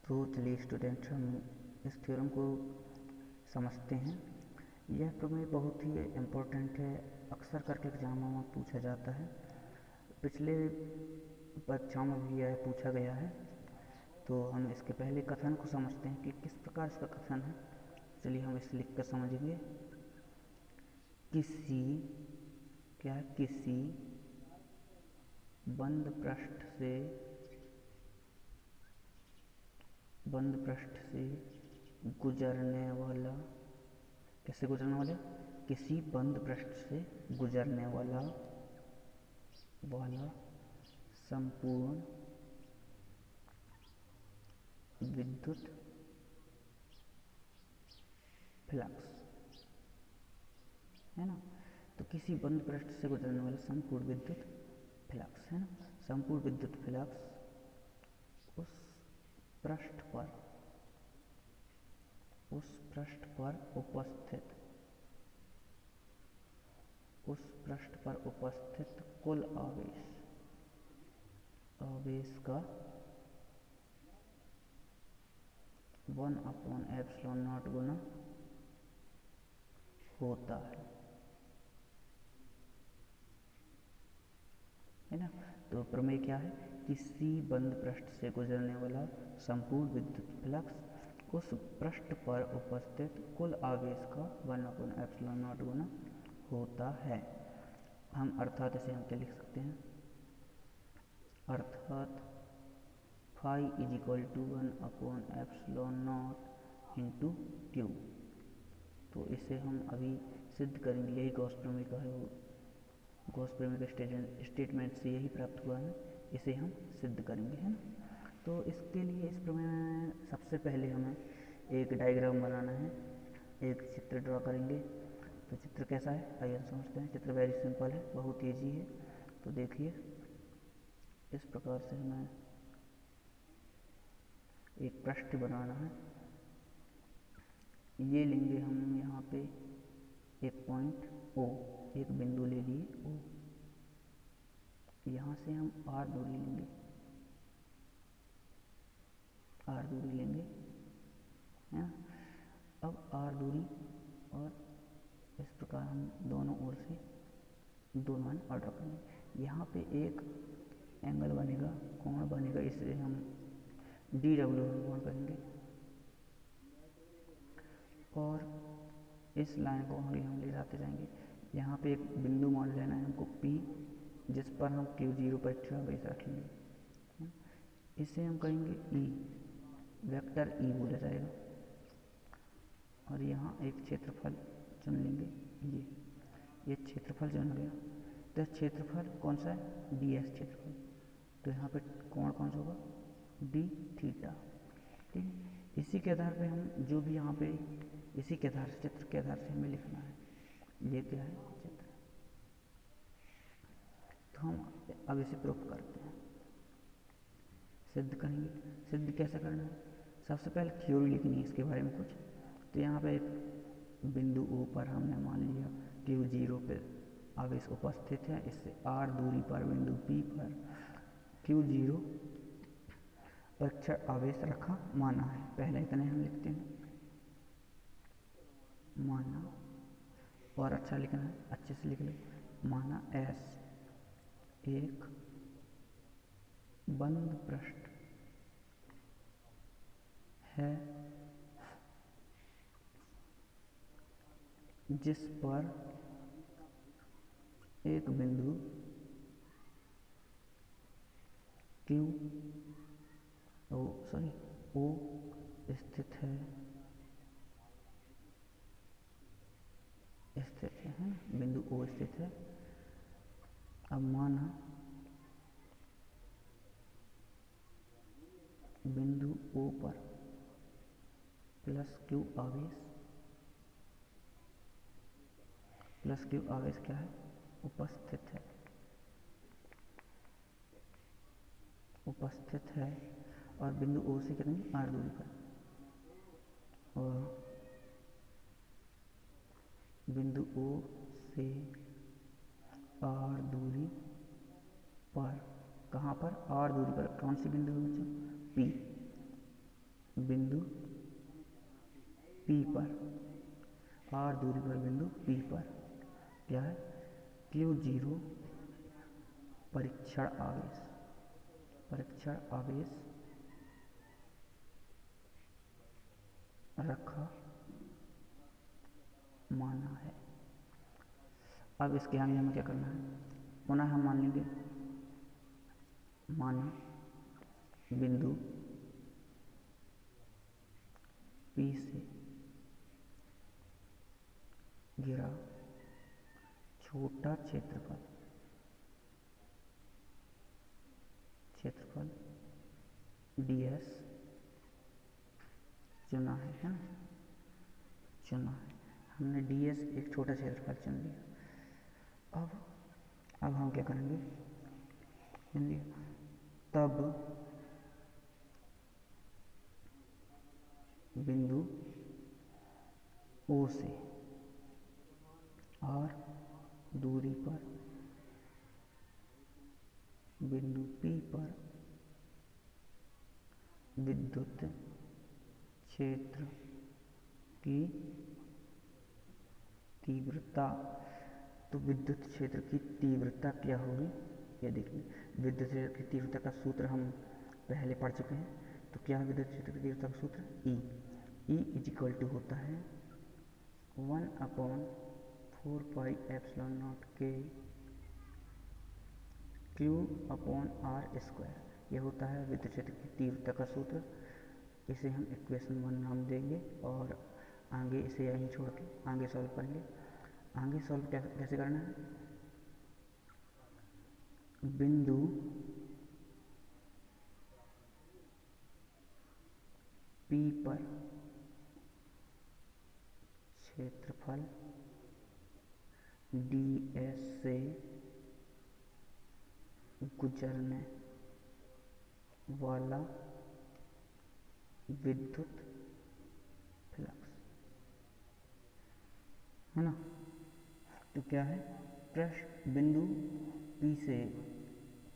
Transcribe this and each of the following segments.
तो चलिए स्टूडेंट, हम इस थ्योरम को समझते हैं। यह प्रमेय बहुत ही इम्पोर्टेंट है, अक्सर करके एग्जामों में पूछा जाता है, पिछले परीक्षाओं में भी यह पूछा गया है। तो हम इसके पहले कथन को समझते हैं कि किस प्रकार इसका कथन है। चलिए हम इसे लिख कर समझेंगे। किसी बंद पृष्ठ से गुजरने वाला, किससे गुजरने वाला, किसी बंद पृष्ठ से गुजरने वाला संपूर्ण विद्युत फ्लक्स है ना। तो किसी बंद पृष्ठ से गुजरने वाला संपूर्ण विद्युत फ्लक्स है ना। संपूर्ण विद्युत फ्लक्स उस पृष्ठ पर उपस्थित कुल आवेश का 1/ε0 गुना होता है ना। तो प्रमेय क्या है? किसी बंद पृष्ठ से गुजरने वाला संपूर्ण विद्युत फ्लक्स उस पृष्ठ पर उपस्थित कुल आवेश का 1/ε0 गुना होता है। हम अर्थात इसे हम क्या लिख सकते हैं? अर्थात phi = 1/ε0 इंटू क्यू। तो इसे हम अभी सिद्ध करेंगे। यही गॉस प्रमेय का है, गॉस प्रमेय का स्टेटमेंट से यही प्राप्त हुआ है, इसे हम सिद्ध करेंगे, है ना। तो इसके लिए इस प्रमेय में सबसे पहले हमें एक डायग्राम बनाना है, एक चित्र ड्रॉ करेंगे। तो चित्र कैसा है आइए समझते हैं। चित्र वेरी सिंपल है, बहुत ईजी है। तो देखिए इस प्रकार से हमें एक पृष्ठ बनाना है। ये लेंगे हम यहाँ पे एक पॉइंट O, एक बिंदु ले लिए O। यहाँ से हम R दूरी लेंगे है ना। अब R दूरी और इस प्रकार हम दोनों ओर से दो लाइन ऑर्डर करेंगे। यहाँ पे एक एंगल बनेगा, कोण बनेगा, इसे हम DW में कोण करेंगे। और इस लाइन को हम ले जाते जाएंगे। यहाँ पे एक बिंदु मान लेना है हमको P, जिस पर हम Q0 पर आवेश रखेंगे। इसे हम कहेंगे E, वेक्टर E बोला जाएगा। और यहाँ एक क्षेत्रफल चुन लेंगे, ये क्षेत्रफल चुन गया। तो क्षेत्रफल कौन सा है? DS क्षेत्रफल। तो यहाँ पे कोण कौन सा होगा? D theta. ठीक है। इसी के आधार पे हम जो भी यहाँ पे इसी के आधार से, चित्र के आधार से हमें लिखना है। ये क्या है? चित्र। तो हम अब इसे प्रूफ करते हैं, सिद्ध करेंगे। सिद्ध कैसे करना है? सबसे पहले थ्योरी लिखनी है इसके बारे में कुछ। तो यहाँ पे एक बिंदु O पर हमने मान लिया Q0 पे आवेश उपस्थित है। इससे R दूरी पर बिंदु P पर Q0 परीक्षण आवेश रखा माना है। पहले इतने हम लिखते हैं, माना। और अच्छा लिखना है, अच्छे से लिख लो। माना S एक बंद पृष्ठ है जिस पर एक बिंदु O स्थित है ना, बिंदु O स्थित है। अब माना बिंदु O पर +Q आवेश क्या है? उपस्थित है। और बिंदु O से कितनी? R दूरी पर। और बिंदु O से R दूरी पर, कहाँ पर? R दूरी पर। कौन सी बिंदु है बच्चों? P। बिंदु P पर, R दूरी पर बिंदु P पर क्या है, Q0 परीक्षण आवेश रखा माना है। अब इसके आगे हमें क्या करना है, पुनः हम मान लेंगे, माना बिंदु P से घिरा छोटा क्षेत्रफल ds चुना है ना, चुना है हमने ds, एक छोटा क्षेत्रफल चुन लिया। अब हम क्या करेंगे, तब बिंदु O से R दूरी पर बिंदु P पर विद्युत क्षेत्र की तीव्रता, तो विद्युत क्षेत्र की तीव्रता क्या होगी, ये देखिए विद्युत क्षेत्र की तीव्रता का सूत्र हम पहले पढ़ चुके हैं। तो क्या है विद्युत क्षेत्र की तीव्रता का सूत्र, E इज इक्वल टू होता है 1/4πε0 k Q/r²। ये होता है विद्युत क्षेत्र की तीव्रता का सूत्र। इसे हम इक्वेशन 1 नाम देंगे और आगे इसे यहीं छोड़ के आगे सॉल्व करेंगे। आगे सॉल्व कैसे करना है, बिंदु P पर क्षेत्रफल ds से गुजरने वाला विद्युत फ्लक्स है ना। तो क्या है, प्रश्न बिंदु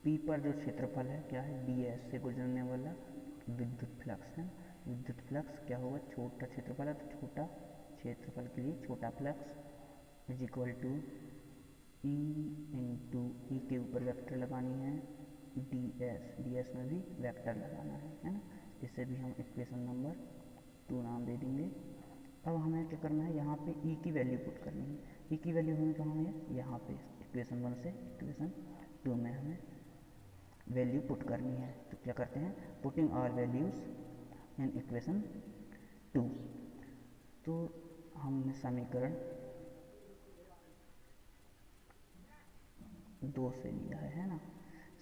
P पर जो क्षेत्रफल है क्या है, ds से गुजरने वाला विद्युत फ्लक्स है। विद्युत फ्लक्स क्या होगा, छोटा क्षेत्रफल है तो छोटा क्षेत्रफल के लिए छोटा flux is equal to E into E के ऊपर वेक्टर लगानी है ds में भी वेक्टर लगाना है ना। इसे भी हम इक्वेशन नंबर 2 नाम दे देंगे। अब हमें क्या करना है, यहाँ पे E की वैल्यू पुट करनी है। E की वैल्यू हमें कहाँ है, यहाँ पे इक्वेशन 1 से इक्वेशन 2 में हमें वैल्यू पुट करनी है। तो क्या करते हैं, putting all values in equation 2। तो हमने समीकरण 2 से लिया है ना।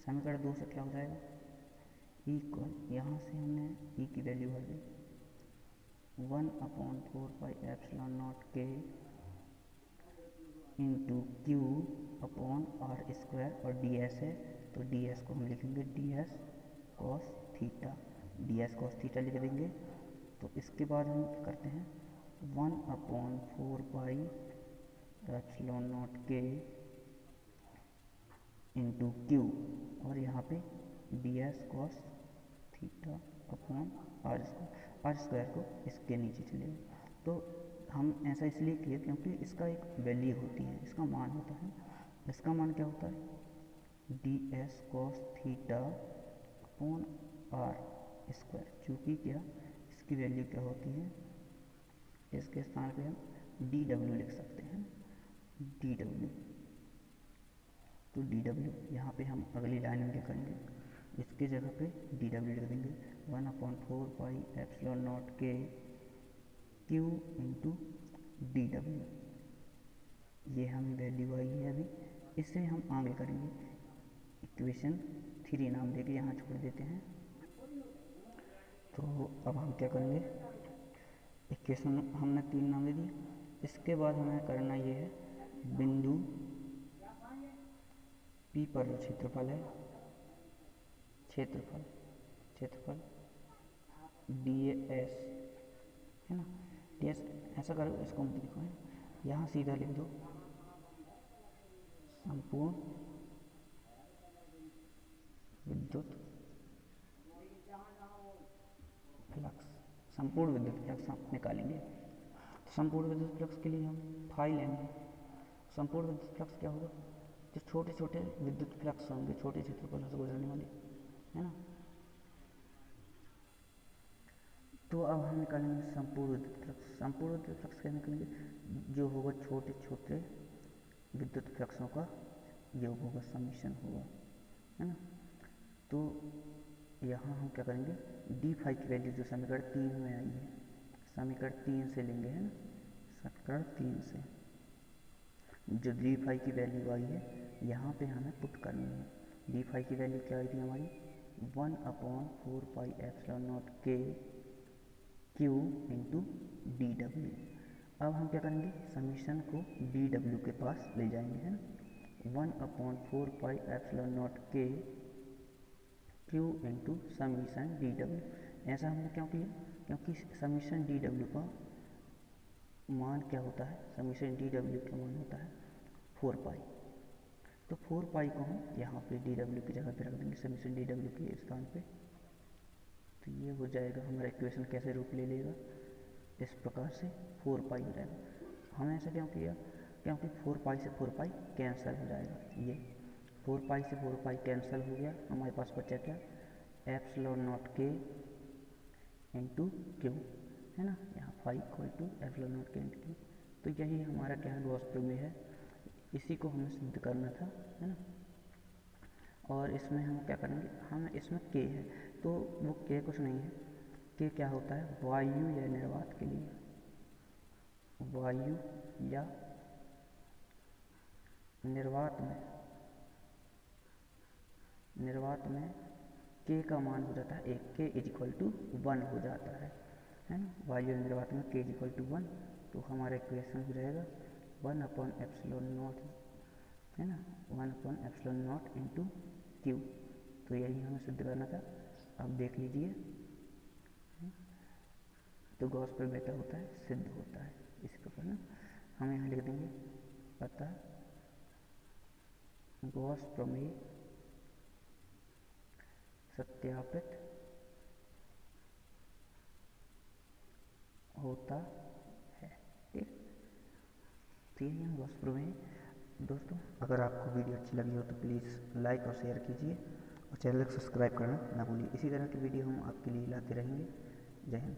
समीकरण 2 से क्या हो जाएगा, इक्वल, यहाँ से हमने E की वैल्यू भर दी 1/4πε0 k इंटू Q/r² और ds है तो ds को हम लिखेंगे ds cos थीटा लिख देंगे। तो इसके बाद हम क्या करते हैं, 1/4πε0 k इंटू Q और यहाँ पे ds cos r² को इसके नीचे चलेगा। तो हम ऐसा इसलिए किए क्योंकि इसका एक वैल्यू होती है, इसका मान होता है। इसका मान क्या होता है, ds cos r², चूँकि क्या इसकी वैल्यू क्या होती है, इसके स्थान पे हम dw लिख सकते हैं, dw। तो dw यहाँ पे हम अगली लाइन में क्या करेंगे, इसके जगह पे dw लिख देंगे 1/4πε0 k Q इंटू dw। ये हमें वैल्यू आई है अभी, इससे हम आगे करेंगे इक्वेशन 3 नाम देके यहाँ छोड़ देते हैं। तो अब हम क्या करेंगे, इक्वेशन हमने 3 नाम दे दिए। इसके बाद हमें करना ये है, बिंदु P पर जो क्षेत्रफल है, क्षेत्रफल ds है ना, ds ऐसा करो, इसको मत लिखो है, यहाँ सीधा लिख दो संपूर्ण विद्युत फ्लक्स संपूर्ण विद्युत फ्लक्स हम निकालेंगे। तो संपूर्ण विद्युत फ्लक्स के लिए हम फाई लेंगे। संपूर्ण विद्युत फ्लक्स क्या होगा, जो छोटे छोटे विद्युत फ्लक्स होंगे छोटे क्षेत्रफलों से गुजरने वाले, है ना। तो अब हम निकालेंगे संपूर्ण विद्युत फ्लक्स। संपूर्ण विद्युत फ्लक्स क्या निकालेंगे, जो होगा छोटे छोटे विद्युत फ्लक्सों का योग होगा, समीशन होगा, है ना। तो यहाँ हम क्या करेंगे, डी फाई की वैल्यू जो समीकरण 3 में आई है, समीकरण 3 से लेंगे, है ना, समीकरण 3 से जो डी फाई की वैल्यू आई है यहाँ पे हमें पुट करनी है। डी फाई की वैल्यू क्या आई थी हमारी, 1/4πε0 के क्यू इंटू डी डब्ल्यू। अब हम क्या करेंगे, समीशन को डी डब्ल्यू के पास ले जाएंगे, है ना। 1/4πε0 के Q into summation D W. ऐसा हमने क्यों किया, क्योंकि समीशन डी डब्ल्यू का मान क्या होता है, समीशन डी डब्ल्यू का मान होता है 4 पाई। तो 4 पाई को हम यहाँ पे डी डब्ल्यू की जगह पे रख देंगे, समीशन डी डब्ल्यू के स्थान पे। तो ये हो जाएगा, हमारा इक्वेशन कैसे रूप ले लेगा, इस प्रकार से 4 पाई हो जाएगा। हमने ऐसा क्यों किया, क्योंकि 4 पाई से 4 पाई कैंसिल हो जाएगा। ये 4 पाई से 4 पाई कैंसिल हो गया, हमारे पास बचा क्या, ε0 के इंटू क्यू, है ना। यहाँ फाई इक्वल टू ε0 के इंटू क्यू। तो यही हमारा क्या है, गॉस प्रमेय है, इसी को हमें सिद्ध करना था, है ना। और इसमें हम क्या करेंगे, हम इसमें के है, तो वो के कुछ नहीं है, के क्या होता है, वायु या निर्वात के लिए, वायु या निर्वात में के का मान हो जाता है 1, के इज इक्वल टू 1 हो जाता है ना। वायु या निर्वात में के इज इक्वल टू 1, तो हमारा इक्वेशन हो जाएगा 1/ε0, है ना, 1/ε0 इंटू क्यू। तो यही हमें सिद्ध करना था। अब देख लीजिए, तो गॉस प्रमेय क्या होता है, सिद्ध होता है इस प्रकार ना। हम यहाँ लिख देंगे, अतः गॉस प्रमेय सत्यापित होता है, ठीक। तो यही हम गॉस प्रमेय। दोस्तों, अगर आपको वीडियो अच्छी लगी हो तो प्लीज़ लाइक और शेयर कीजिए और चैनल को सब्सक्राइब करना ना भूलिए। इसी तरह की वीडियो हम आपके लिए लाते रहेंगे। जय हिंद।